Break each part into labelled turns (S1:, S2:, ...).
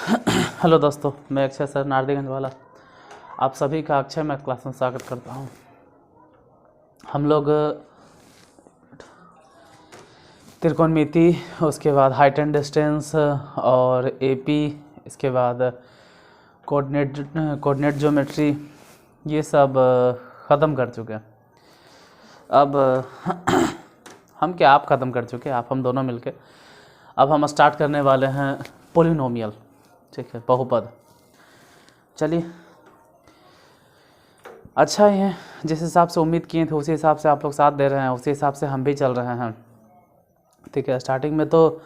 S1: Hello दोस्तों, मैं Akshay sir Nardiganj. आप सभी का अक्षय मैथ क्लास में स्वागत करता हूं। हम लोग त्रिकोणमिति, उसके बाद हाइट एंड डिस्टेंस और एपी, इसके बाद कोऑर्डिनेट ज्योमेट्री, ये सब ख़त्म कर चुके हैं। अब हम क्या, आप ख़त्म कर चुके हैं, आप हम दोनों मिलके। अब हम स्टार्ट करने वाले हैं पोलिनोमियल, ठीक है, बहुपद। चलिए, अच्छा ही है, जिस हिसाब से उम्मीद किए थे उसी हिसाब से आप लोग साथ दे रहे हैं, उसी हिसाब से हम भी चल रहे हैं, ठीक है। स्टार्टिंग में तो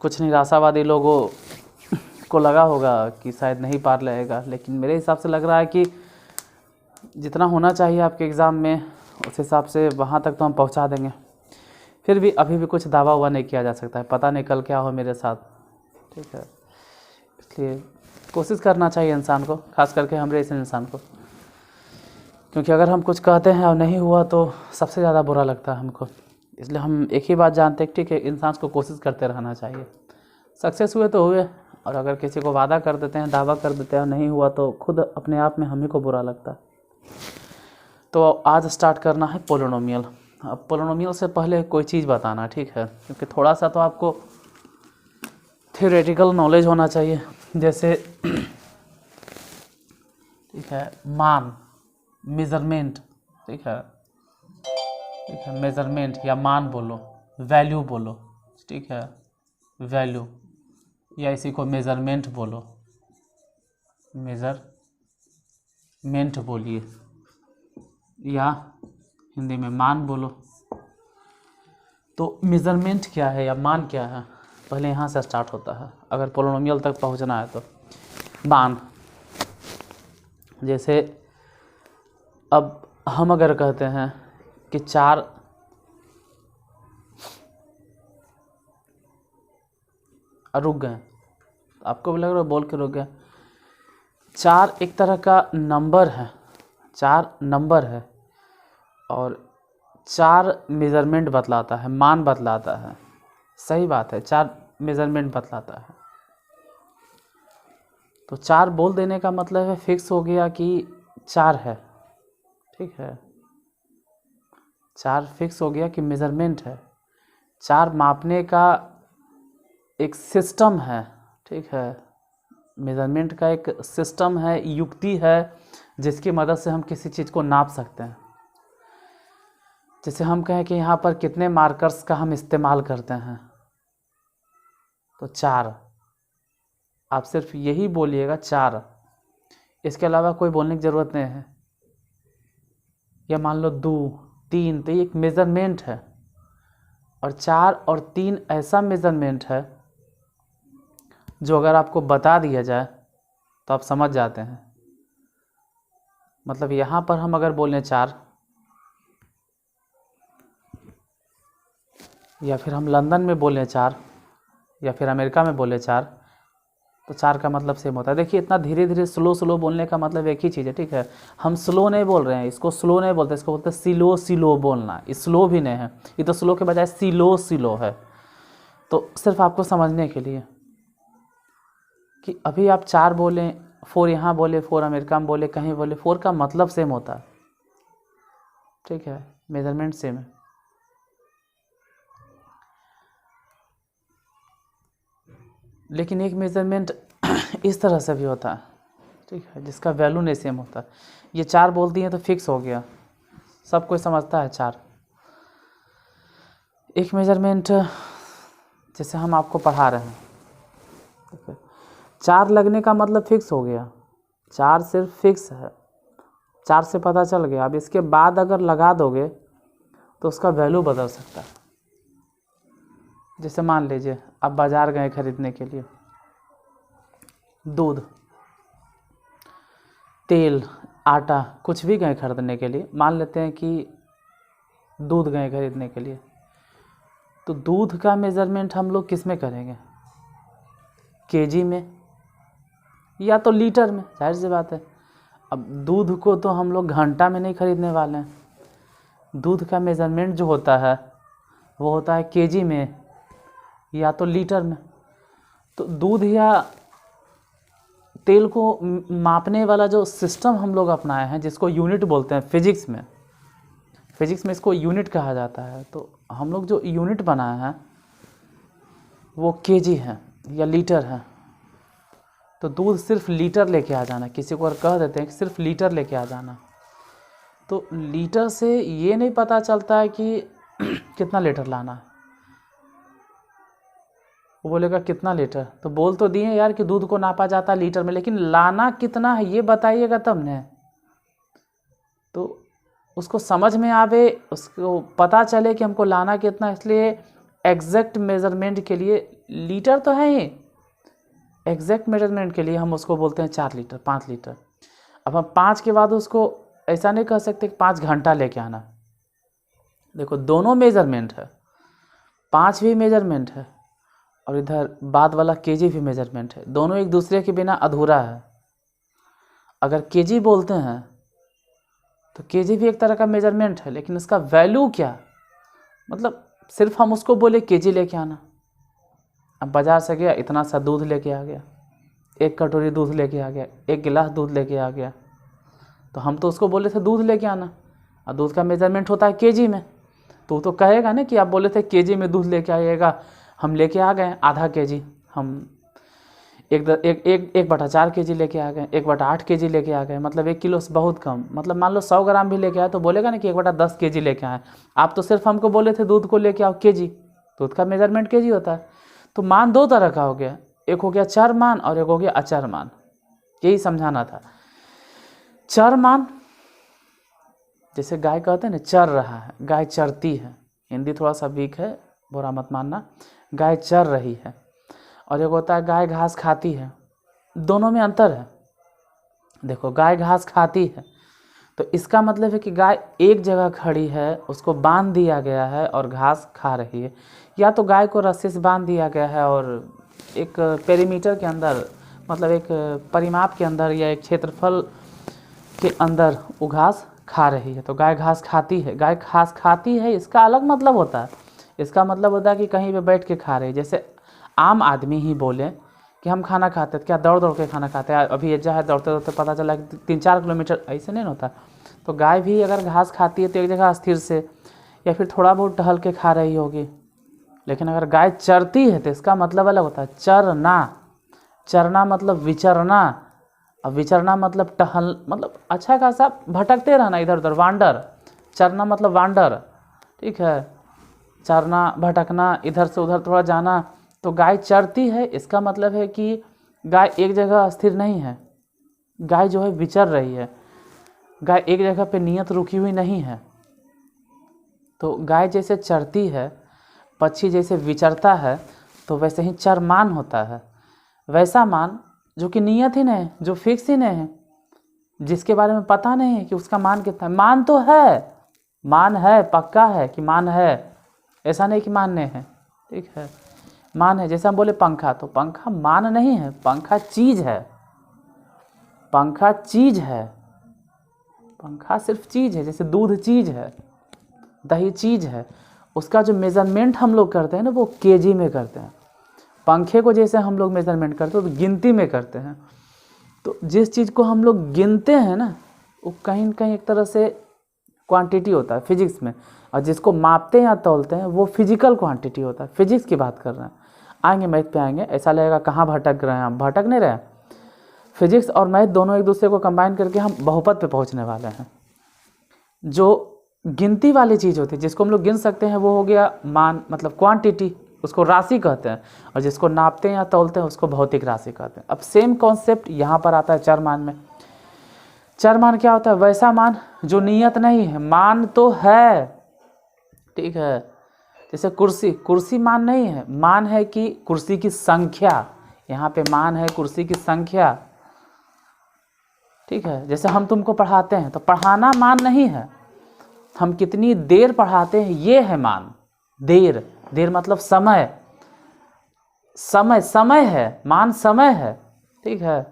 S1: कुछ निराशावादी लोगों को लगा होगा कि शायद नहीं पार लगेगा, लेकिन मेरे हिसाब से लग रहा है कि जितना होना चाहिए आपके एग्ज़ाम में उस हिसाब से वहाँ तक तो हम पहुँचा देंगे। फिर भी अभी भी कुछ दावा हुआ नहीं किया जा सकता है, पता नहीं कल क्या हो मेरे साथ, ठीक है। इसलिए कोशिश करना चाहिए इंसान को, खास करके हमारे इस इंसान को, क्योंकि अगर हम कुछ कहते हैं और नहीं हुआ तो सबसे ज़्यादा बुरा लगता है हमको। इसलिए हम एक ही बात जानते हैं, ठीक है, इंसान को कोशिश करते रहना चाहिए। सक्सेस हुए तो हुए, और अगर किसी को वादा कर देते हैं, दावा कर देते हैं और नहीं हुआ तो खुद अपने आप में हम ही को बुरा लगता है। तो आज स्टार्ट करना है पोलिनोमियल। अब पोलिनोमियल से पहले कोई चीज़ बताना, ठीक है, क्योंकि थोड़ा सा तो आपको थियोरेटिकल नॉलेज होना चाहिए। जैसे ठीक है, मान, मेज़रमेंट, ठीक है, मेज़रमेंट या मान बोलो, वैल्यू बोलो, ठीक है, वैल्यू, या इसी को मेज़रमेंट बोलो, मेज़रमेंट बोलिए, या हिंदी में मान बोलो। तो मेज़रमेंट क्या है या मान क्या है, पहले यहाँ से स्टार्ट होता है अगर पोलिनोमियल तक पहुँचना है तो। मान, जैसे अब हम अगर कहते हैं कि 4 रुक गए, आपको भी लग रहा है बोल के रुक गए। 4 एक तरह का नंबर है, 4 नंबर है, और 4 मेज़रमेंट बतलाता है, मान बतलाता है। सही बात है, 4 मेज़रमेंट बतलाता है। तो 4 बोल देने का मतलब है फिक्स हो गया कि 4 है, ठीक है, 4 फिक्स हो गया कि मेज़रमेंट है। 4 मापने का एक सिस्टम है, ठीक है, मेज़रमेंट का एक सिस्टम है, युक्ति है, जिसकी मदद से हम किसी चीज़ को नाप सकते हैं। जैसे हम कहें कि यहाँ पर कितने मार्कर्स का हम इस्तेमाल करते हैं, तो 4, आप सिर्फ यही बोलिएगा 4, इसके अलावा कोई बोलने की ज़रूरत नहीं है। या मान लो 2, 3, तो ये एक मेज़रमेंट है, और 4 और 3 ऐसा मेज़रमेंट है जो अगर आपको बता दिया जाए तो आप समझ जाते हैं। मतलब यहाँ पर हम अगर बोलें 4, या फिर हम लंदन में बोलें 4, या फिर अमेरिका में बोले 4, तो 4 का मतलब सेम होता है। देखिए, इतना धीरे धीरे स्लो बोलने का मतलब एक ही चीज़ है, ठीक है। हम स्लो नहीं बोल रहे हैं, इसको स्लो नहीं बोलते, इसको बोलते हैं सिलो बोलना। स्लो भी नहीं है, ये तो स्लो के बजाय सिलो है। तो सिर्फ आपको समझने के लिए कि अभी आप 4 बोलें, 4 यहाँ बोले, 4 अमेरिका में बोले, कहीं बोले, 4 का मतलब सेम होता है, ठीक है, मेजरमेंट सेम है। लेकिन एक मेज़रमेंट इस तरह से भी होता है, ठीक है, जिसका वैल्यू नहीं सेम होता। ये 4 बोल दिए तो फिक्स हो गया, सब कोई समझता है 4। एक मेज़रमेंट जैसे हम आपको पढ़ा रहे हैं, ठीक है, 4 लगने का मतलब फिक्स हो गया, 4 सिर्फ फिक्स है, 4 से पता चल गया। अब इसके बाद अगर लगा दोगे तो उसका वैल्यू बदल सकता है। जैसे मान लीजिए आप बाज़ार गए खरीदने के लिए, दूध, तेल, आटा, कुछ भी गए खरीदने के लिए, मान लेते हैं कि दूध गए खरीदने के लिए, तो दूध का मेज़रमेंट हम लोग किस में करेंगे, केजी में या तो लीटर में, जाहिर सी बात है। अब दूध को तो हम लोग घंटा में नहीं खरीदने वाले हैं, दूध का मेज़रमेंट जो होता है वो होता है केजी में या तो लीटर में। तो दूध या तेल को मापने वाला जो सिस्टम हम लोग अपनाए हैं, जिसको यूनिट बोलते हैं फिजिक्स में इसको यूनिट कहा जाता है। तो हम लोग जो यूनिट बनाए हैं वो केजी है या लीटर है। तो दूध सिर्फ लीटर लेके आ जाना, किसी को और कह देते हैं कि सिर्फ लीटर लेके आ जाना, तो लीटर से ये नहीं पता चलता है कि कितना लीटर लाना है। वो बोलेगा कितना लीटर, तो बोल तो दिए यार कि दूध को नापा जाता है लीटर में, लेकिन लाना कितना है ये बताइएगा तब ने। तो उसको समझ में आवे, उसको पता चले कि हमको लाना कितना, इसलिए एग्जैक्ट मेज़रमेंट के लिए लीटर तो है ही, एग्जैक्ट मेजरमेंट के लिए हम उसको बोलते हैं 4 लीटर 5 लीटर। अब हम 5 के बाद उसको ऐसा नहीं कह सकते कि 5 घंटा लेके आना। देखो दोनों मेजरमेंट है, 5 भी मेजरमेंट है और इधर बाद वाला केजी भी मेजरमेंट है, दोनों एक दूसरे के बिना अधूरा है। अगर केजी बोलते हैं तो केजी भी एक तरह का मेजरमेंट है, लेकिन उसका वैल्यू क्या, मतलब सिर्फ हम उसको बोले केजी लेके आना। अब बाज़ार से गया, इतना सा दूध लेके आ गया, 1 कटोरी दूध लेके आ गया, 1 गिलास दूध लेके आ गया, तो हम तो उसको बोले थे दूध लेके आना, और दूध का मेजरमेंट होता है केजी में। तो कहेगा ना कि आप बोले थे केजी में दूध लेके आइएगा, हम लेके आ गए आधा केजी, हम 1/4 केजी लेके आ गए, 1/8 केजी लेके आ गए, मतलब 1 किलो से बहुत कम, मतलब मान लो 100 ग्राम भी लेके आए तो बोलेगा ना कि 1/10 केजी लेके आए। आप तो सिर्फ हमको बोले थे दूध को लेके आओ केजी, दूध का मेजरमेंट केजी होता है। तो मान 2 तरह का हो गया, एक हो गया चर मान और एक हो गया अचर मान, यही समझाना था। चर मान जैसे गाय कहते हैं ना चर रहा है, गाय चरती है, हिंदी थोड़ा सा वीक है, बुरा मत मानना, गाय चर रही है। और एक होता है गाय घास खाती है, दोनों में अंतर है। देखो गाय घास खाती है तो इसका मतलब है कि गाय एक जगह खड़ी है, उसको बांध दिया गया है और घास खा रही है, या तो गाय को रस्सी से बांध दिया गया है और एक पेरीमीटर के अंदर, मतलब एक परिमाप के अंदर या एक क्षेत्रफल के अंदर वो घास खा रही है, तो गाय घास खाती है। गाय घास खाती है इसका अलग मतलब होता है, इसका मतलब होता है कि कहीं पे बैठ के खा रही है। जैसे आम आदमी ही बोले कि हम खाना खाते हैं, क्या दौड़ दौड़ के खाना खाते हैं, अभी जो है दौड़ते दौड़ते पता चला कि 3-4 किलोमीटर, ऐसे नहीं होता। तो गाय भी अगर घास खाती है तो एक जगह स्थिर से या फिर थोड़ा बहुत टहल के खा रही होगी, लेकिन अगर गाय चरती है तो इसका मतलब अलग होता है, चरना। चरना मतलब विचरना, अब विचरना मतलब टहल, मतलब अच्छा खासा भटकते रहना इधर उधर, वांडर। चरना मतलब वांडर, ठीक है, चरना भटकना, इधर से उधर थोड़ा जाना। तो गाय चरती है इसका मतलब है कि गाय एक जगह स्थिर नहीं है, गाय जो है विचर रही है, गाय एक जगह पे नियत रुकी हुई नहीं है। तो गाय जैसे चरती है, पक्षी जैसे विचरता है, तो वैसे ही चर मान होता है, वैसा मान जो कि नियत ही नहीं, जो फिक्स ही नहीं है, जिसके बारे में पता नहीं है कि उसका मान कितना है। मान तो है, मान है, पक्का है कि मान है, ऐसा नहीं कि मान नहीं है, ठीक है, मान है। जैसे हम बोले पंखा, तो पंखा मान नहीं है, पंखा चीज़ है, पंखा चीज़ है, पंखा सिर्फ चीज़ है। जैसे दूध चीज़ है, दही चीज़ है, उसका जो मेज़रमेंट हम लोग करते हैं ना वो केजी में करते हैं। पंखे को जैसे हम लोग मेज़रमेंट करते हैं तो गिनती में करते हैं। तो जिस चीज़ को हम लोग गिनते हैं ना वो कहीं न कहीं एक तरह से क्वांटिटी होता है फिजिक्स में, और जिसको मापते हैं या तौलते हैं वो फिजिकल क्वांटिटी होता है। फिजिक्स की बात कर रहे हैं, आएंगे मैथ पे आएंगे, ऐसा लगेगा कहाँ भटक रहे हैं हम, भटक नहीं रहे हैं। फिजिक्स और मैथ दोनों एक दूसरे को कंबाइन करके हम बहुपद पे पहुँचने वाले हैं। जो गिनती वाली चीज़ होती है जिसको हम लोग गिन सकते हैं वो हो गया मान, मतलब क्वांटिटी, उसको राशि कहते हैं, और जिसको नापते हैं या तौलते हैं उसको भौतिक राशि कहते हैं। अब सेम कॉन्सेप्ट यहाँ पर आता है चर मान में। चर मान क्या होता है, वैसा मान जो नियत नहीं है, मान तो है, ठीक है। जैसे कुर्सी, कुर्सी मान नहीं है, मान है कि कुर्सी की संख्या, यहाँ पे मान है कुर्सी की संख्या, ठीक है। जैसे हम तुमको पढ़ाते हैं तो पढ़ाना मान नहीं है, हम कितनी देर पढ़ाते हैं ये है मान। देर, देर मतलब समय, समय समय है, मान समय है, ठीक है।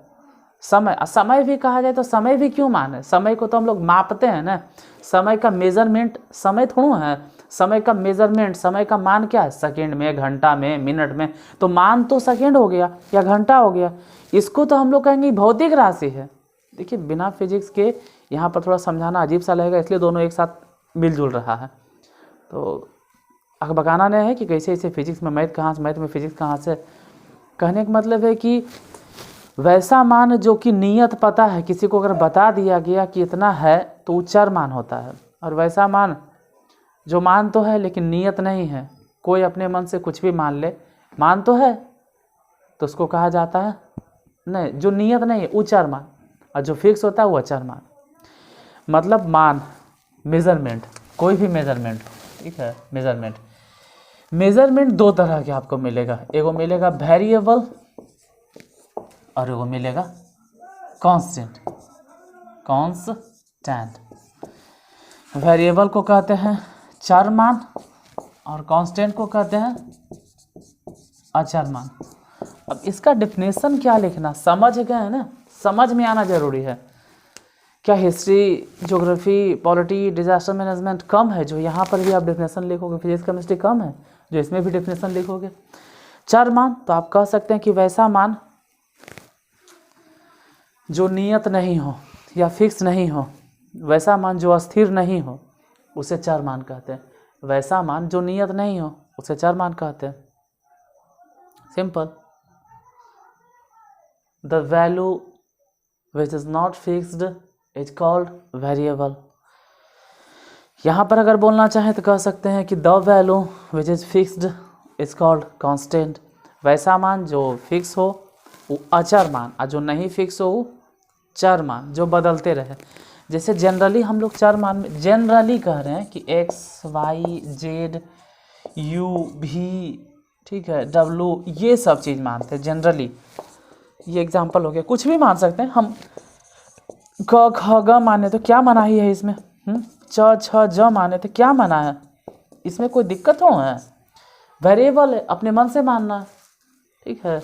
S1: समय, समय भी कहा जाए तो समय भी क्यों मान है, समय को तो हम लोग मापते हैं ना, समय का मेजरमेंट समय थोड़ा है। समय का मेजरमेंट, समय का मान क्या है, सेकेंड में, घंटा में, मिनट में, तो मान तो सेकेंड हो गया या घंटा हो गया। इसको तो हम लोग कहेंगे भौतिक राशि है। देखिए बिना फिजिक्स के यहाँ पर थोड़ा समझाना अजीब सा लगेगा, इसलिए दोनों एक साथ मिलजुल रहा है। तो अकबकाना नहीं है कि कैसे ऐसे फिजिक्स में मैथ कहाँ से, मैथ में फिजिक्स कहाँ से। कहने का मतलब है कि वैसा मान जो कि नियत पता है, किसी को अगर बता दिया गया कि इतना है तो वो चर मान होता है। और वैसा मान जो मान तो है लेकिन नियत नहीं है, कोई अपने मन से कुछ भी मान ले, मान तो है तो उसको कहा जाता है नहीं, जो नियत नहीं है वो चर मान, और जो फिक्स होता है वो अचर मान। मतलब मान, मेजरमेंट, कोई भी मेजरमेंट, ठीक है, मेजरमेंट दो तरह के आपको मिलेगा, एगो मिलेगा वेरिएबल और एगो मिलेगा कांस्टेंट। वेरिएबल को कहते हैं चर मान और कांस्टेंट को कहते हैं अचर मान। अब इसका डेफिनेशन क्या लिखना, समझ गए हैं ना, समझ में आना जरूरी है। क्या history, geography, polity, disaster management कम है जो यहाँ पर भी आप डेफिनेशन लिखोगे, फिजिक्स केमिस्ट्री कम है जो इसमें भी डेफिनेशन लिखोगे। चर मान तो आप कह सकते हैं कि वैसा मान जो नियत नहीं हो या फिक्स नहीं हो, वैसा मान जो अस्थिर नहीं हो उसे चर मान कहते हैं। वैसा मान जो नियत नहीं हो उसे चर मान कहते हैं। Simple. The value which is not fixed is called variable. यहाँ पर अगर बोलना चाहें तो कह सकते हैं कि the value which is fixed is called constant. वैसा मान जो फिक्स हो वो अचर मान, और जो नहीं फिक्स हो वो चर मान, जो बदलते रहे। जैसे जनरली हम लोग चर मान में जनरली कह रहे हैं कि एक्स, वाई, जेड, यू, भी, ठीक है, डब्लू, ये सब चीज़ मानते हैं जनरली। ये एग्जांपल हो गया, कुछ भी मान सकते हैं हम। क ख ग माने तो क्या मनाही है इसमें, च छ ज माने तो क्या मना है, इसमें कोई दिक्कत हो है। वेरिएबल है, अपने मन से मानना, ठीक है,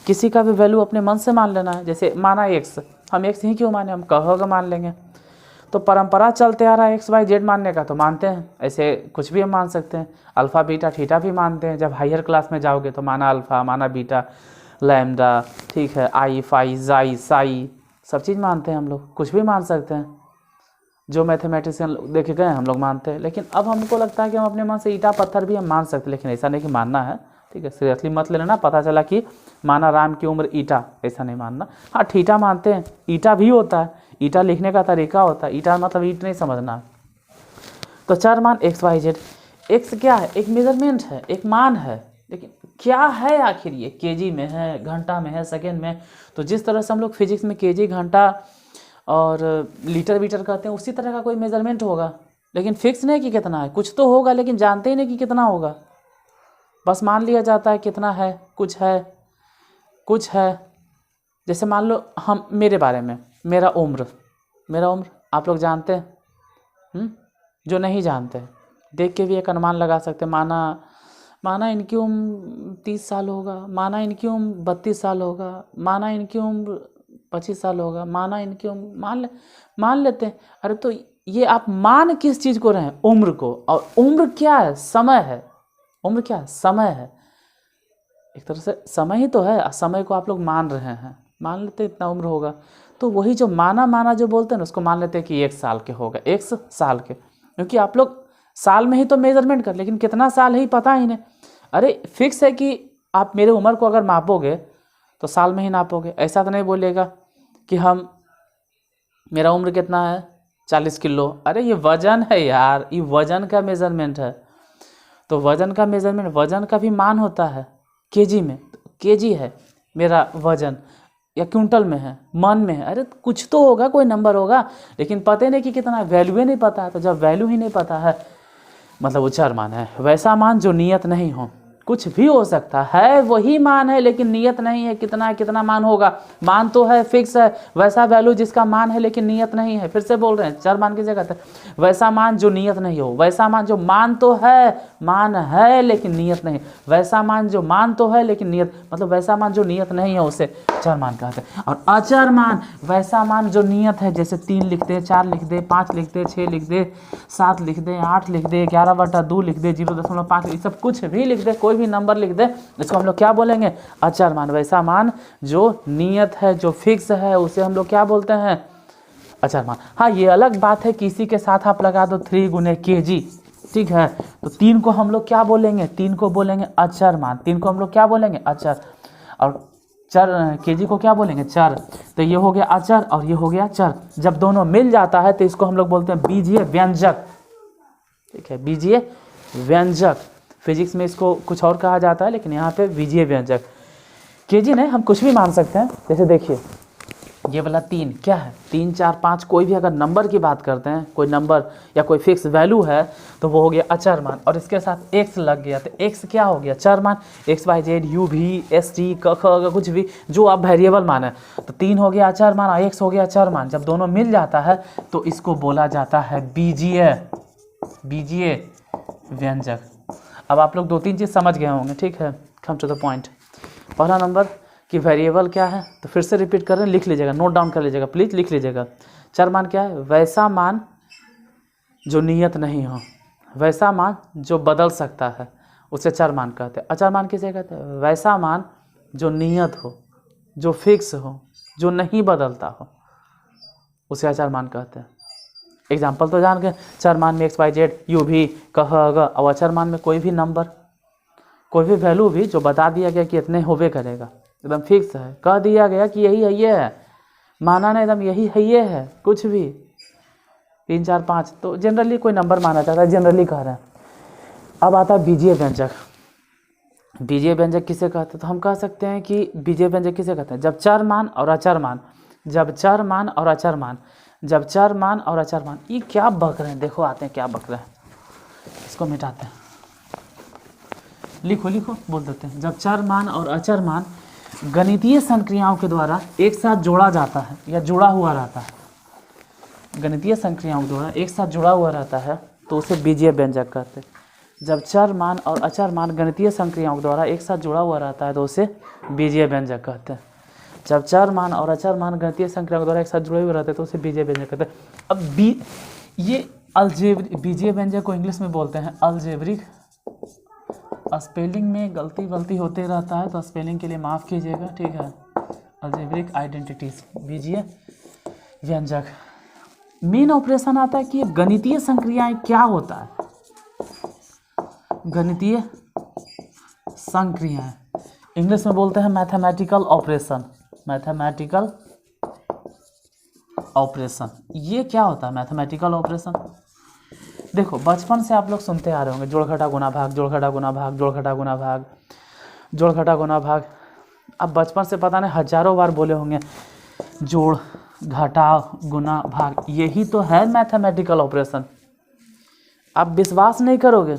S1: किसी का भी वैल्यू अपने मन से मान लेना है। जैसे माना एक्स, हम एक्स ही क्यों माने, हम क ग मान लेंगे। तो परंपरा चलते आ रहा है एक्स वाई जेड मानने का, तो मानते हैं। ऐसे कुछ भी हम मान सकते हैं, अल्फ़ा बीटा थीटा भी मानते हैं। जब हायर क्लास में जाओगे तो माना अल्फ़ा, माना बीटा, लैम्डा, ठीक है, आई, फाई, जाई, साई, सब चीज़ मानते हैं हम लोग, कुछ भी मान सकते हैं। जो मैथमेटिशियन देखे गए हम लोग मानते हैं। लेकिन अब हमको लगता है कि हम अपने मन से ईटा पत्थर भी हम मान सकते हैं, लेकिन ऐसा नहीं कि मानना है, ठीक है, सीरियसली मत ले लेना। पता चला कि माना राम की उम्र ईटा, ऐसा नहीं मानना। हाँ ठीटा मानते हैं, ईटा भी होता है, ईटा लिखने का तरीका होता है, ईटा मतलब ईट नहीं समझना। तो चर मान एक्स वाई जेड। एक्स क्या है, एक मेजरमेंट है, एक मान है, लेकिन क्या है आखिर ये, केजी में है, घंटा में है, सेकेंड में। तो जिस तरह से हम लोग फिजिक्स में केजी, घंटा और लीटर वीटर कहते हैं, उसी तरह का कोई मेजरमेंट होगा, लेकिन फिक्स नहीं कि कितना है। कुछ तो होगा लेकिन जानते ही नहीं कि कितना होगा, बस मान लिया जाता है कितना है, कुछ है। जैसे मान लो हम, मेरे बारे में, मेरा उम्र आप लोग जानते हैं, जो नहीं जानते देख के भी एक अनुमान लगा सकते हैं। माना इनकी उम्र 30 साल होगा, माना इनकी उम्र 32 साल होगा, माना इनकी उम्र 25 साल होगा, माना इनकी उम्र मान लेते हैं। अरे तो ये आप मान किस चीज़ को रहे हैं, उम्र को। और उम्र क्या है, समय है। उम्र क्या है, समय है, एक तरह से समय ही तो है। समय को आप लोग मान रहे हैं, मान लेते हैं इतना उम्र होगा। तो वही जो माना जो बोलते हैं ना, उसको मान लेते हैं कि 1 साल के होगा, 1 साल के, क्योंकि आप लोग साल में ही तो मेजरमेंट कर, लेकिन कितना साल ही पता ही नहीं। अरे फिक्स है कि आप मेरे उम्र को अगर मापोगे तो साल में ही नापोगे। ऐसा तो नहीं बोलेगा कि मेरा उम्र कितना है 40 किलो। अरे ये वजन है यार, ये वजन का मेजरमेंट है। तो वजन का मेजरमेंट, वजन का भी मान होता है केजी में। केजी है मेरा वजन, या क्विंटल में है, मन में है। अरे कुछ तो होगा, कोई नंबर होगा, लेकिन पता नहीं कि कितना, वैल्यू ही नहीं पता है। तो जब वैल्यू ही नहीं पता है मतलब वो चर मान है। वैसा मान जो नियत नहीं हो, कुछ भी हो सकता है, वही मान है लेकिन नियत नहीं है कितना है, कितना मान होगा। मान तो है, फिक्स है, वैसा वैल्यू जिसका मान है लेकिन नियत नहीं है। फिर से बोल रहे हैं, चर मान की जगह है वैसा मान जो नियत नहीं हो, वैसा मान जो मान तो है, मान है लेकिन नियत नहीं, वैसा मान जो मान तो है लेकिन नियत, मतलब वैसा मान जो नियत नहीं है उसे चर मान कहते हैं। और अचर मान वैसा मान जो नियत है, जैसे 3 लिख दे, 4 लिख दे, 5 लिख दे, 6 लिख दे, 7 लिख दे, 8 लिख दे, 11/2 लिख दे, 0.5, ये सब कुछ भी लिख दे, कोई भी नंबर लिख दे, इसको हम लोग क्या बोलेंगे? अचर मान। वैसा मान जो नियत है, जो फिक्स है, उसे हम लोग क्या बोलते हैं? अचर मान। हाँ, ये अलग बात है कि इसी के साथ आप लगा दो 3 × kg, ठीक है, तो 3 को हम लोग क्या बोलेंगे? 3 को बोलेंगे अचर मान। 3 को हम लोग क्या बोलेंगे? अचर। और चर kg को क्या बोलेंगे? चर। तो ये हो गया अचर और ये हो गया चर। जब दोनों मिल जाता है तो इसको हम लोग बोलते हैं बीजीय व्यंजक, ठीक है, बीजीय व्यंजक। फिजिक्स में इसको कुछ और कहा जाता है लेकिन यहाँ पे बीजीय व्यंजक। kg नहीं, हम कुछ भी मान सकते हैं। जैसे देखिए ये वाला 3 क्या है? 3, 4, 5 कोई भी अगर नंबर की बात करते हैं, कोई नंबर या कोई फिक्स वैल्यू है तो वो हो गया अचर मान। और इसके साथ x लग गया तो x क्या हो गया? चर मान। x, y, z, u, v, s, t, क, ख, कुछ भी जो आप वेरिएबल मान है, तो 3 हो गया अचर मान और x हो गया चर मान। जब दोनों मिल जाता है तो इसको बोला जाता है बीजीय व्यंजक। अब आप लोग 2-3 चीज़ समझ गए होंगे, ठीक है। Come to the point. पहला नंबर कि वेरिएबल क्या है, तो फिर से रिपीट कर रहे हैं, लिख लीजिएगा, नोट डाउन कर लीजिएगा, प्लीज लिख लीजिएगा। चर मान क्या है? वैसा मान जो नियत नहीं हो, वैसा मान जो बदल सकता है, उसे चर मान कहते हैं। अचर मान किसे कहते हैं? वैसा मान जो नियत हो, जो फिक्स हो, जो नहीं बदलता हो, उसे अचर मान कहते हैं। एग्जाम्पल तो जान गए, चर मान में x, y, z, u, v, कह, ग। और अचर मान में कोई भी नंबर, कोई भी वैल्यू भी जो बता दिया गया कि इतने होवे करेगा, एकदम फिक्स है, कह दिया गया कि यही है, ये है, माना ना एकदम यही है, ये है, कुछ भी 3, 4, 5, तो जनरली कोई नंबर माना जाता है, जनरली कह रहे हैं। अब आता है बीजीय व्यंजक। बीजीय व्यंजक किसे कहते हैं? तो हम कह सकते हैं कि बीजीय व्यंजक किसे कहते हैं? जब चर मान और अचर मान, जब चर मान और अचर मान, जब चर मान और अचर मान। ये क्या बक रहे हैं? देखो आते हैं क्या बक रहे हैं, इसको मिटाते हैं, लिखो लिखो, बोल देते हैं। जब चर मान और अचर मान गणितीय संक्रियाओं के द्वारा एक साथ जोड़ा जाता है या जुड़ा हुआ रहता है, गणितीय संक्रियाओं के द्वारा एक साथ जुड़ा हुआ रहता है तो उसे बीजीय व्यंजक कहते हैं। जब चर मान और अचर मान गणितीय संक्रियाओं के द्वारा एक साथ जुड़ा हुआ रहता है तो उसे बीजीय व्यंजक कहते हैं। जब चर मान और अचर मान गणितीय संक्रियाओं के द्वारा एक साथ जुड़े हुए रहते हैं तो उसे बीजीय व्यंजक कहते हैं। अब ये अलजेब्रिक बीजीय व्यंजक को इंग्लिश में बोलते हैं अलजेब्रिक। स्पेलिंग में गलती होते रहता है तो स्पेलिंग के लिए माफ़ कीजिएगा, ठीक है। अलजेब्रिक आइडेंटिटीज, बीजीय व्यंजक। मेन ऑपरेशन आता है कि गणितीय संक्रियाएं क्या होता है। गणितीय संक्रियाएं इंग्लिश में बोलते हैं मैथमेटिकल ऑपरेशन। मैथमेटिकल ऑपरेशन, ये क्या होता है मैथमेटिकल ऑपरेशन? देखो बचपन से आप लोग सुनते आ रहे होंगे जोड़ घटा गुना भाग, जोड़ घटा गुना भाग, जोड़ घटा गुना भाग, जोड़ घटा गुना भाग। अब बचपन से पता नहीं हजारों बार बोले होंगे जोड़ घटा गुना भाग, यही तो है मैथमेटिकल ऑपरेशन। आप विश्वास नहीं करोगे,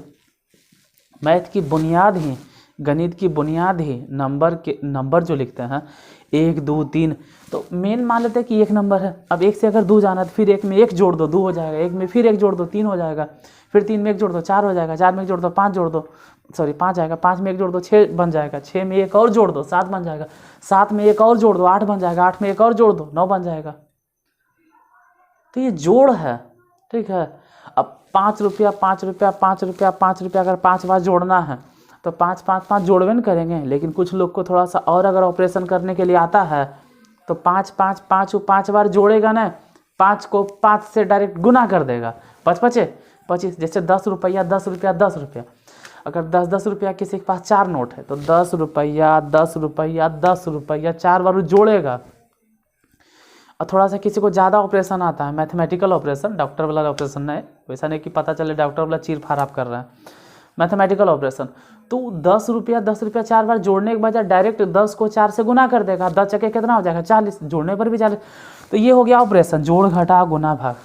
S1: मैथ की बुनियाद ही, गणित की बुनियाद ही नंबर जो लिखते हैं 1, 2, 3, तो मेन मान लेते हैं कि एक नंबर है। अब 1 से अगर 2 जाना तो फिर 1 में 1 जोड़ दो 2 हो जाएगा, 1 में फिर 1 जोड़ दो 3 हो जाएगा, फिर 3 में 1 जोड़ दो 4 हो जाएगा, 4 में 1 जोड़ दो 5 जोड़ दो, सॉरी 5 आएगा, 5 में 1 जोड़ दो 6 बन जाएगा, 6 में 1 और जोड़ दो 7 बन जाएगा, 7 में 1 और जोड़ दो 8 बन जाएगा, 8 में 1 और जोड़ दो 9 बन जाएगा। तो ये जोड़ है, ठीक है। अब 5 रुपया 5 रुपया 5 रुपया 5 रुपया अगर 5 बार जोड़ना है तो 5 5 5 जोड़वे न करेंगे। लेकिन कुछ लोग को थोड़ा सा और अगर ऑपरेशन करने के लिए आता है तो 5 5 5 5 बार जोड़ेगा ना, 5 को 5 से डायरेक्ट गुना कर देगा, 5 5 25। जैसे 10 रुपया 10 रुपया 10 रुपया, अगर 10 10 रुपया किसी के पास 4 नोट है तो 10 रुपया 10 रुपया 10 रुपया 4 बार जोड़ेगा। और थोड़ा सा किसी को ज़्यादा ऑपरेशन आता है मैथमेटिकल ऑपरेशन, डॉक्टर वाला ऑपरेशन नहीं, वैसा नहीं कि पता चले डॉक्टर वाला चीर फाड़ कर रहा है, मैथमेटिकल ऑपरेशन। तो 10 रुपया 4 बार जोड़ने के बजाय डायरेक्ट 10 को 4 से गुना कर देगा, 10 चक्के कितना हो जाएगा 40, जोड़ने पर भी 40। तो ये हो गया ऑपरेशन जोड़ घटा गुना भाग।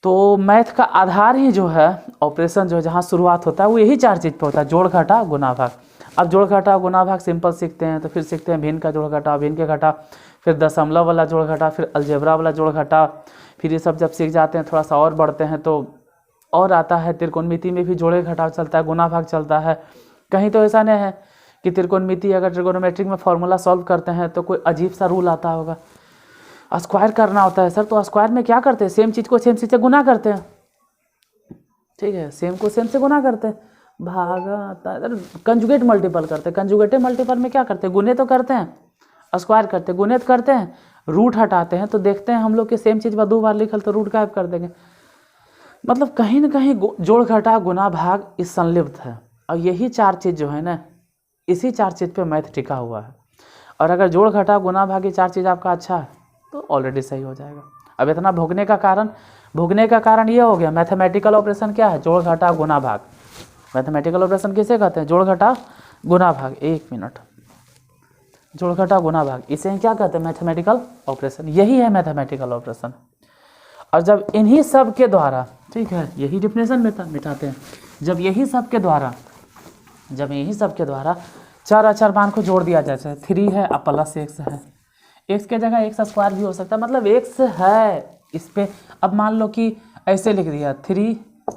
S1: तो मैथ का आधार ही जो है, ऑपरेशन जो है जहाँ शुरुआत होता है वो यही 4 चीज़ पे होता है, जोड़ घटा गुना भाग। अब जोड़ घटा गुना भाग सिंपल सीखते हैं तो फिर सीखते हैं भिन्न का जोड़ घटा, भिन्न के घटा, फिर दशमलव वाला जोड़ घटा, फिर अलजेब्रा वाला जोड़ घटा। फिर ये सब जब सीख जाते हैं थोड़ा सा और बढ़ते हैं तो और आता है त्रिकोणमिति में भी जोड़े घटाव चलता है, गुना भाग चलता है। कहीं तो ऐसा नहीं है कि त्रिकोणमिति अगर ट्रिगोनोमेट्रिक में फॉर्मूला सॉल्व करते हैं तो कोई अजीब सा रूल आता होगा। स्क्वायर करना होता है सर, तो स्क्वायर में क्या करते हैं, सेम चीज़ को सेम चीज़ से गुना करते हैं, ठीक है, सेम को सेम से गुना करते हैं, भागा आता है, कंजुगेट मल्टीपल करते हैं। कंजुगेटेड मल्टीपल में क्या करते हैं, गुने तो करते हैं, स्क्वायर करते हैं, गुने तो करते हैं, रूट हटाते हैं, तो देखते हैं हम लोग कि सेम चीज़ 2 बार लिखल तो रूट गायब कर देंगे। मतलब कहीं ना कहीं जोड़ घटा गुना भाग इस संलिप्त है, और यही 4 चीज़ जो है ना, इसी 4 चीज़ पे मैथ टिका हुआ है। और अगर जोड़ घटा गुना भाग ये 4 चीज़ आपका अच्छा है तो ऑलरेडी सही हो जाएगा। अब इतना भोगने का कारण ये हो गया, मैथमेटिकल ऑपरेशन क्या है, जोड़ घटा गुना भाग। मैथमेटिकल ऑपरेशन किसे कहते हैं, जोड़ घटा गुना भाग। 1 मिनट, जोड़ घटा गुना भाग, इसे क्या कहते हैं, मैथमेटिकल ऑपरेशन। यही है मैथमेटिकल ऑपरेशन। और जब इन्हीं सब के द्वारा, ठीक है, यही डिफिनेशन मिटाते हैं, जब यही सब के द्वारा 4 अचर मान को जोड़ दिया जाए, 3 है अब प्लस x है, x के जगह x स्क्वायर भी हो सकता है, मतलब x है इस पे। अब मान लो कि ऐसे लिख दिया 3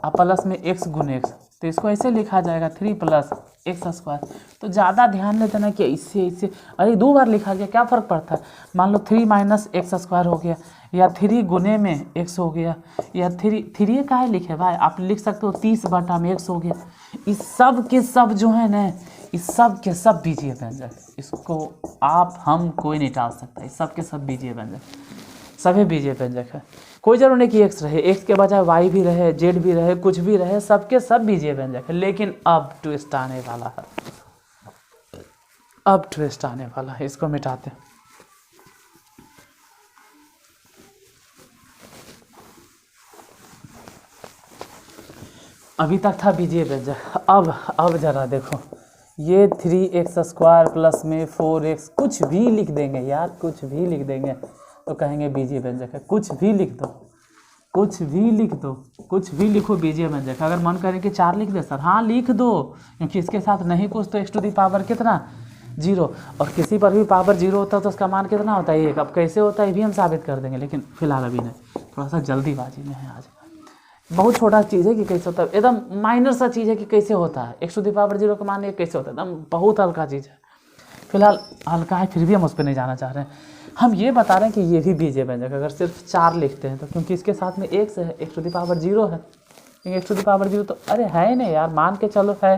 S1: प्लस में x गुने x, तो इसको ऐसे लिखा जाएगा 3 प्लस x स्क्वायर। तो ज़्यादा ध्यान देते ना कि इससे अरे 2 बार लिखा गया, क्या फ़र्क पड़ता है। मान लो 3 माइनस x स्क्वायर हो गया, या 3 गुने में x हो गया, या 3 काहे लिखे भाई, आप लिख सकते हो 30 बटा में x हो गया। इस सब के सब जो है ना, इस सब के सब बीजीय व्यंजक, इसको आप हम कोई नहीं टाल सकता, इस सब के सब बीजीय व्यंजक, सभी बीजीय व्यंजक है। कोई जरूर नहीं कि x रहे, x के बजाय y भी रहे, z भी रहे, कुछ भी रहे, सबके सब बीजीय व्यंजक है। लेकिन अब ट्विस्ट आने वाला है, अब ट्विस्ट आने वाला है, इसको मिटाते हैं। अभी तक था बीजीय व्यंजक, अब जरा देखो, ये 3x स्क्वायर प्लस में 4x, कुछ भी लिख देंगे यार, कुछ भी लिख देंगे तो कहेंगे बीजीय व्यंजक है। कुछ भी लिख दो, कुछ भी लिख दो, कुछ भी लिखो बीजीय व्यंजक। अगर मन करे कि 4 लिख दे सर, हाँ लिख दो, क्योंकि इसके साथ नहीं कुछ तो x टू दी पावर कितना 0, और किसी पर भी पावर 0 होता है तो उसका मान कितना होता है 1। अब कैसे होता है ये भी हम साबित कर देंगे, लेकिन फिलहाल अभी नहीं, थोड़ा सा जल्दीबाजी में है आज। बहुत छोटा चीज़ है कि कैसे होता है, एकदम माइनर सा चीज़ है कि कैसे होता है, x टू दी पावर 0 का मान ये कैसे होता है, एकदम बहुत हल्का चीज़ है। फिलहाल हल्का है, फिर भी हम उस पर नहीं जाना चाह रहे हैं। हम ये बता रहे हैं कि ये भी बीजीय व्यंजक, अगर सिर्फ 4 लिखते हैं तो, क्योंकि इसके साथ में x है, x टू दी पावर 0 है, x टू दी पावर 0 तो अरे है ही नहीं यार, मान के चलो है,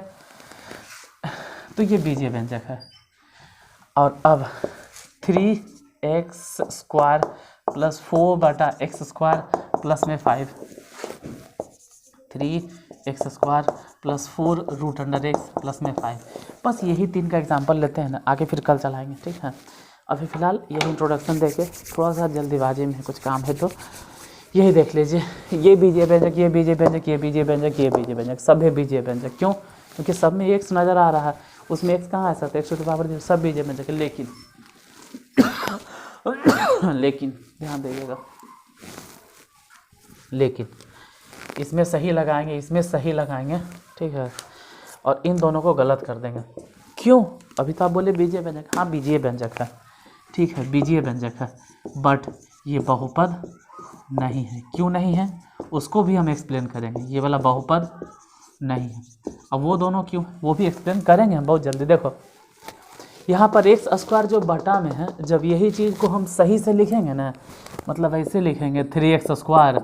S1: तो ये बीजीय व्यंजक है। और अब 3x स्क्वायर प्लस 4 बटा x स्क्वायर प्लस में 5, 3x square plus 4 root under x plus में 5। बस यही 3 का एग्जांपल लेते हैं ना, आगे फिर कल चलाएंगे, ठीक है। अभी फ़िलहाल यही इंट्रोडक्शन देके, थोड़ा सा जल्दीबाजी में कुछ काम है तो यही देख लीजिए। ये बीजीय व्यंजक, ये बीजीय व्यंजक, ये बीजीय व्यंजक, ये बीजीय व्यंजक, सब है बीजीय व्यंजक। क्यों? क्योंकि सब में x नज़र आ रहा है, उसमें x कहाँ आ सकता है, x टू द पावर 0, सब बीजीय व्यंजक है। लेकिन ध्यान दीजिएगा, लेकिन इसमें सही लगाएंगे, इसमें सही लगाएंगे, ठीक है, और इन दोनों को गलत कर देंगे। क्यों? अभी तो आप बोले बीजीय व्यंजक, हाँ बीजीय व्यंजक है, ठीक है, बीजीय व्यंजक है, बट ये बहुपद नहीं है। क्यों नहीं है उसको भी हम एक्सप्लेन करेंगे, ये वाला बहुपद नहीं है। अब वो दोनों क्यों, वो भी एक्सप्लेन करेंगे हम बहुत जल्दी। देखो यहाँ पर एक्स स्क्वायर जो बटा में है, जब यही चीज़ को हम सही से लिखेंगे ना, मतलब ऐसे लिखेंगे 3x स्क्वायर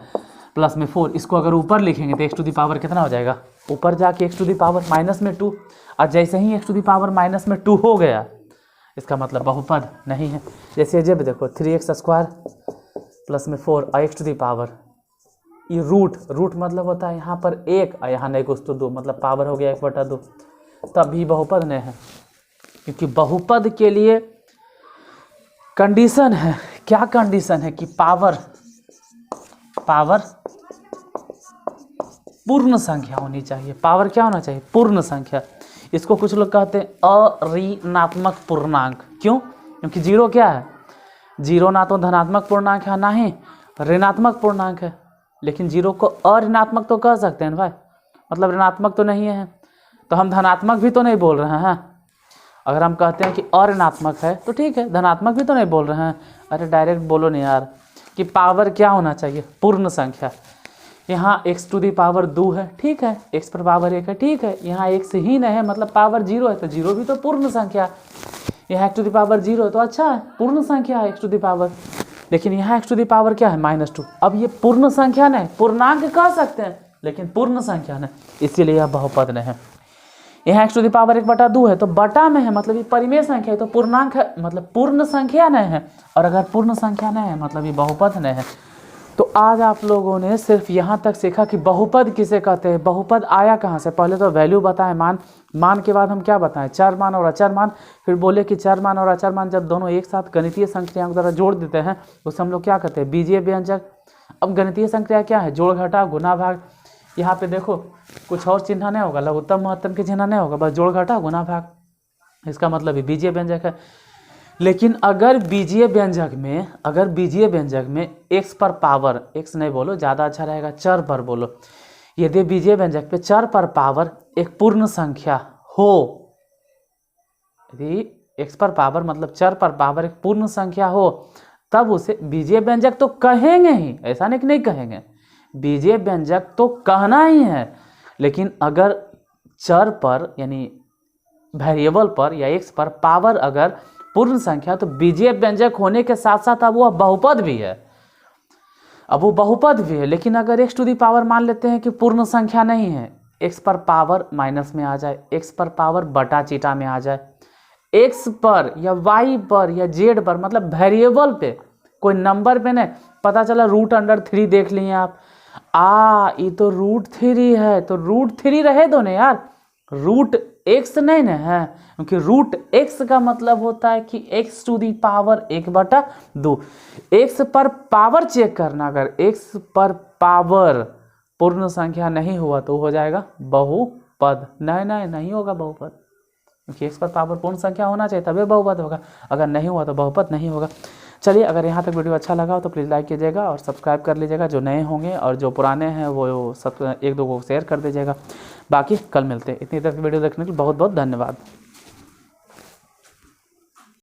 S1: प्लस में 4, इसको अगर ऊपर लिखेंगे तो x टू दी पावर कितना हो जाएगा, ऊपर जाके x to the power minus में 2, और जैसे ही x to the power minus में 2 हो गया, इसका मतलब बहुपद नहीं है। जैसे जब देखो 3x स्क्वायर प्लस में 4 और x टू दी पावर, ये रूट मतलब होता है यहाँ पर 1 और यहाँ नहीं कुछ तो 2, मतलब पावर हो गया 1/2, तभी बहुपद नहीं है। क्योंकि बहुपद के लिए कंडीशन है, क्या कंडीशन है कि पावर पूर्ण संख्या होनी चाहिए। पावर क्या होना चाहिए, पूर्ण संख्या। इसको कुछ लोग कहते हैं अऋणात्मक पूर्णांक। क्यों? क्योंकि 0 क्या है, 0 ना तो धनात्मक पूर्णांक है ना ही ऋणात्मक पूर्णांक है। लेकिन जीरो को अऋणात्मक तो कह सकते हैं ना भाई, मतलब ऋणात्मक तो नहीं है, तो हम धनात्मक भी तो नहीं बोल रहे हैं। अगर हम कहते हैं कि अऋणात्मक है तो ठीक है, धनात्मक भी तो नहीं बोल रहे हैं। अरे डायरेक्ट बोलो नहीं यार कि पावर क्या होना चाहिए, पूर्ण संख्या। यहाँ x टू दी पावर 2 है, ठीक है, x पर पावर 1 है, ठीक है। यहाँ x ही नहीं है मतलब पावर 0 है, तो 0 भी तो पूर्ण संख्या। यहाँ x टू दी पावर 0 है तो अच्छा है, पूर्ण संख्या है x टू दी पावर। लेकिन यहाँ x टू दी पावर क्या है, -2। अब ये पूर्ण संख्या नहीं, पूर्णांक कह सकते हैं लेकिन पूर्ण संख्या नहीं, इसीलिए यह बहुपद नहीं है। यहाँ x टू दी पावर 1/2 है तो बटा में है, मतलब ये परिमेय संख्या है, तो पूर्णांक है मतलब पूर्ण संख्या नहीं है। और अगर पूर्ण संख्या नहीं है मतलब ये बहुपद नहीं है। तो आज आप लोगों ने सिर्फ यहाँ तक सीखा कि बहुपद किसे कहते हैं, बहुपद आया कहाँ से। पहले तो वैल्यू बताएं, मान के बाद हम क्या बताएं, चर मान और अचर मान। फिर बोले कि चर मान और अचर मान जब दोनों एक साथ गणितीय संक्रियाओं द्वारा जोड़ देते हैं उसे हम लोग क्या कहते हैं, बीजीय व्यंजक। अब गणितीय संक्रिया क्या है, जोड़ घटा गुना भाग। यहाँ पे देखो कुछ और चिन्ह नहीं होगा, लघुत्तम महत्तम के चिन्ह नहीं होगा, बस जोड़ घटा गुना भाग, इसका मतलब ये बीजीय व्यंजक है। लेकिन अगर बीजीय व्यंजक में x पर पावर, x नहीं बोलो ज़्यादा अच्छा रहेगा, चर पर बोलो, यदि बीजीय व्यंजक पे चर पर पावर एक पूर्ण संख्या हो, यदि x पर पावर मतलब चर पर पावर एक पूर्ण संख्या हो, तब उसे बीजीय व्यंजक तो कहेंगे ही, ऐसा नहीं कि नहीं कहेंगे, बीजीय व्यंजक तो कहना ही है। लेकिन अगर चर पर यानी वेरिएबल पर या x पर पावर अगर पूर्ण संख्या तो बीजीय व्यंजक होने के साथ साथ अब वह बहुपद भी है, लेकिन अगर x टू दी पावर मान लेते हैं कि पूर्ण संख्या नहीं है, x पर पावर माइनस में आ जाए, x पर पावर बटा चीटा में आ जाए, x पर या y पर या z पर मतलब वेरिएबल पे, कोई नंबर पे नहीं, पता चला √3 देख लिए आप, ये तो √3 है, तो √3 रहे दो ना यार, √x नहीं ना है, क्योंकि √x का मतलब होता है कि x to the power 1/2। x पर पावर चेक करना, अगर x पर पावर पूर्ण संख्या नहीं हुआ तो हो जाएगा बहुपद। नहीं होगा बहुपद, क्योंकि x पर पावर पूर्ण संख्या होना चाहिए तभी बहुपद होगा, अगर नहीं हुआ तो बहुपद नहीं होगा। चलिए, अगर यहाँ तक वीडियो अच्छा लगा हो तो प्लीज़ लाइक कीजिएगा और सब्सक्राइब कर लीजिएगा जो नए होंगे, और जो पुराने हैं वो सब 1-2 को शेयर कर दीजिएगा। बाकी कल मिलते हैं। इतनी देर वीडियो देखने के लिए बहुत बहुत धन्यवाद।